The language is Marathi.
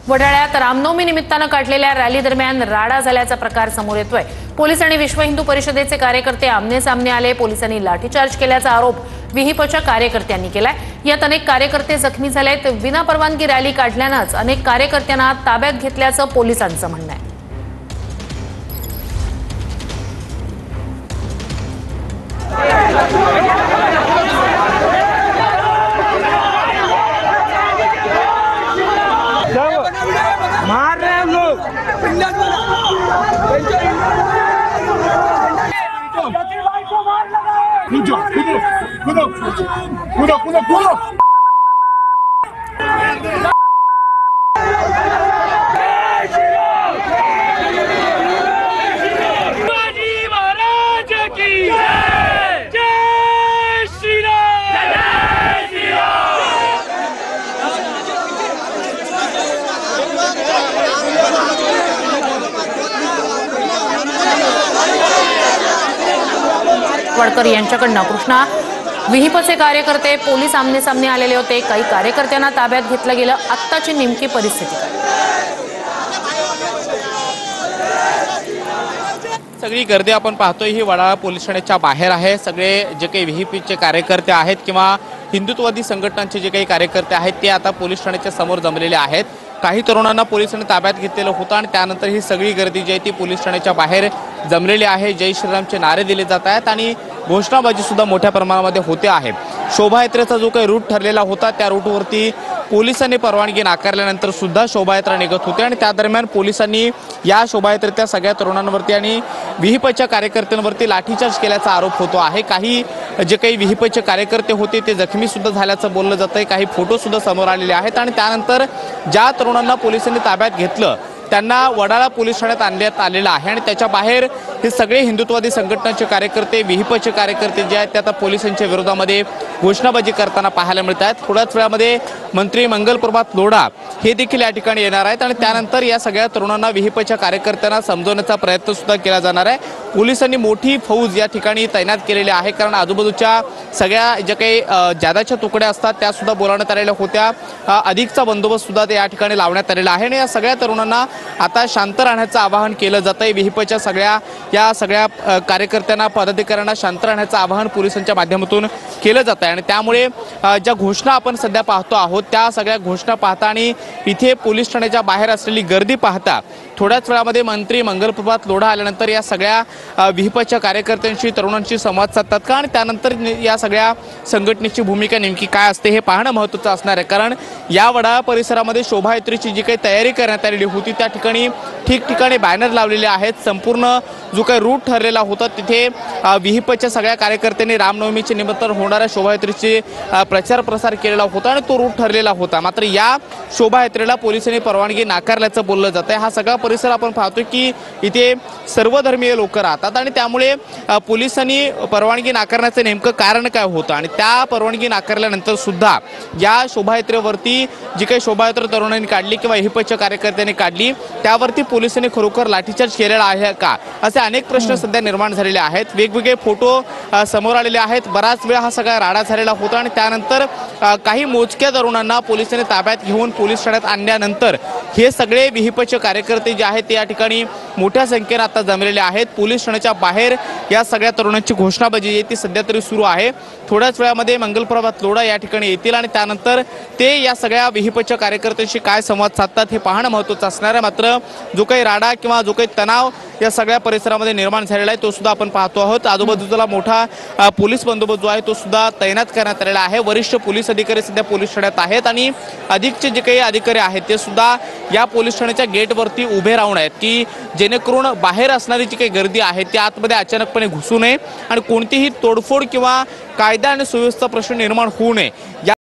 वडाळ्यात रामनवमी निमित्तानं काढलेल्या रॅली दरम्यान राडा झाल्याचा प्रकार समोर येतोय। पोलीस आणि विश्व हिंदू परिषदेचे कार्यकर्ते आमने-सामने आले। पोलिसांनी लाठीचार्ज केल्याचा आरोप विहिपच्या कार्यकर्त्यांनी केलाय। यात अनेक कार्यकर्ते जखमी झालेत। विना परवानगी रॅली काढल्यानंच अनेक कार्यकर्त्यांना ताब्यात घेतल्याचं पोलिसांचं म्हणणं आहे। मार रहे हैं लोग। कूदो कूदो कूदो कूदो। वडकर यांच्याकडनं कृष्णा विहिपचे कार्यकर्ते पोलीस आमने-सामने आलेले होते। काही कार्यकर्त्यांना ताब्यात घेतलं गेलं। आत्ताची नेमकी परिस्थिती सगळी गर्दी आपण पाहतोय ही वडाळा पोलीस ठाण्याच्या बाहेर आहे। सगळे जे काही विहिपचे कार्यकर्ते आहेत किंवा हिंदुत्ववादी संघटनांचे जे काही कार्यकर्ते आहेत ते आता पोलीस ठाण्याच्या समोर जमलेले आहेत। काही तरुणांना पोलिसांनी ताब्यात घेतलेलं होतं आणि त्यानंतर ही सगळी गर्दी जी आहे ती पोलीस ठाण्याच्या बाहेर जमलेली आहे। जय श्रीरामचे नारे दिले जात आहेत आणि घोषणाबाजी सुद्धा मोठ्या प्रमाणामध्ये होते आहे। शोभायात्रेचा जो काही रूट ठरलेला होता त्या रूटवरती पोलिसांनी परवानगी नाकारल्यानंतर सुद्धा शोभायात्रा निघत होती आणि त्या दरम्यान पोलिसांनी या शोभायात्रेच्या सगळ्या तरुणांवरती आणि विहिपच्या कार्यकर्त्यांवरती लाठीचार्ज केल्याचा आरोप होतो आहे। काही जे काही विहिपचे कार्यकर्ते होते ते जखमी सुद्धा झाल्याचं बोललं जातंय। काही फोटो सुद्धा समोर आलेले आहेत आणि त्यानंतर ज्या तरुणांना पोलिसांनी ताब्यात घेतलं त्यांना वडाळा पोलीस ठाण्यात आणण्यात आलेलं आहे आणि त्याच्या बाहेर हे सगळे हिंदुत्ववादी संघटनांचे कार्यकर्ते विहिपचे कार्यकर्ते जे आहेत ते आता पोलिसांच्या विरोधामध्ये घोषणाबाजी करताना पाहायला मिळत आहेत। थोड्याच वेळामध्ये मंत्री मंगलप्रभात लोढा हे देखील या ठिकाणी येणार आहेत आणि त्यानंतर या सगळ्या तरुणांना विहिपच्या कार्यकर्त्यांना समजवण्याचा प्रयत्न सुद्धा केला जाणार आहे। पोलिसांनी मोठी फौज या ठिकाणी तैनात केलेली आहे कारण आजूबाजूच्या सगळ्या ज्या काही जादाच्या तुकड्या असतात त्या सुद्धा बोलावण्यात आलेल्या होत्या। अधिकचा बंदोबस्त सुद्धा या ठिकाणी लावण्यात आलेला आहे आणि या सगळ्या तरुणांना आता शांत राहण्याचं आवाहन केलं जातंय। विहिपच्या या सगळ्या कार्यकर्त्यांना पदाधिकाऱ्यांना शांत राहण्याचं आवाहन पोलिसांच्या माध्यमातून केलं जात आहे आणि त्यामुळे ज्या घोषणा आपण सध्या पाहतो आहोत त्या सगळ्या घोषणा पाहता आणि इथे पोलीस ठाण्याच्या बाहेर असलेली गर्दी पाहता थोड्याच वेळामध्ये मंत्री मंगलप्रभात लोढा आल्यानंतर या सगळ्या विहिपच्या कार्यकर्त्यांशी तरुणांशी संवाद साधतात का आणि त्यानंतर या सगळ्या संघटनेची भूमिका नेमकी काय असते हे पाहणं महत्त्वाचं असणार आहे। कारण या वडाळा परिसरामध्ये शोभायात्रेची जी काही तयारी करण्यात आलेली होती त्या ठिकाणी ठिकठिकाणी बॅनर लावलेले आहेत। संपूर्ण जो काही रूट ठरलेला होता तिथे विहिपच्या सगळ्या कार्यकर्त्यांनी रामनवमीच्या निमित्त होणाऱ्या शोभायात्रेचे प्रचार प्रसार केलेला होता आणि तो रूट ठरलेला होता। मात्र या शोभायात्रेला पोलिसांनी परवानगी नाकारल्याचं बोललं जात आहे। हा सगळा परिसर आपण पाहतो की इथे सर्वधर्मीय लोक राहतात आणि त्यामुळे पोलिसांनी परवानगी नाकारण्याचं नेमकं कारण काय होतं आणि त्या परवानगी नाकारल्यानंतर सुद्धा या शोभायात्रेवरती जी काही शोभायात्रा तरुणांनी काढली किंवा विहिपच्या कार्यकर्त्यांनी काढली त्यावरती पोलिसांनी खरोखर लाठीचार्ज केलेला आहे का असे अनेक प्रश्न सध्या निर्माण झालेले आहेत। वेगवेगळे फोटो समोर आलेले आहेत। बराच वेळ हा सगळा राडा झालेला होता आणि त्यानंतर काही मोजक्या तरुणांना पोलिसांनी ताब्यात घेऊन पोलीस ठाण्यात आणल्यानंतर हे सगळे विहिपचे कार्यकर्ते जे आहेत ते या ठिकाणी मोठ्या संख्येने आता जमलेले आहेत। पोलीस ठाण्याच्या बाहेर या सगळ्या तरुणांची घोषणाबाजी आहे ती सध्या तरी सुरू आहे। थोड्याच वेळामध्ये मंगलप्रभात लोढा या ठिकाणी येतील आणि त्यानंतर ते या सगळ्या विहिपच्या कार्यकर्त्यांशी काय संवाद साधतात हे पाहणं महत्त्वाचं असणार आहे। मात्र जो काही राडा किंवा जो काही तणाव या सगळ्या परिसरामध्ये निर्माण झालेला आहे तो सुद्धा आपण पाहतो आहोत। आजूबाजूला मोठा पोलीस बंदोबस्त जो आहे तो सुद्धा तैनात करण्यात आलेला आहे। वरिष्ठ पोलीस अधिकारी सध्या पोलीस ठाण्यात आहेत आणि अधिकचे जे काही अधिकारी आहेत ते सुद्धा या पोलीस ठाण्याच्या गेटवरती उभे राहून आहेत की जेणेकरून बाहेर असणारी जी काही गर्दी आहे ती आतमध्ये अचानकपणे घुसू नये आणि कोणतीही तोडफोड किंवा कायदा आणि सुव्यवस्था प्रश्न निर्माण होऊ नये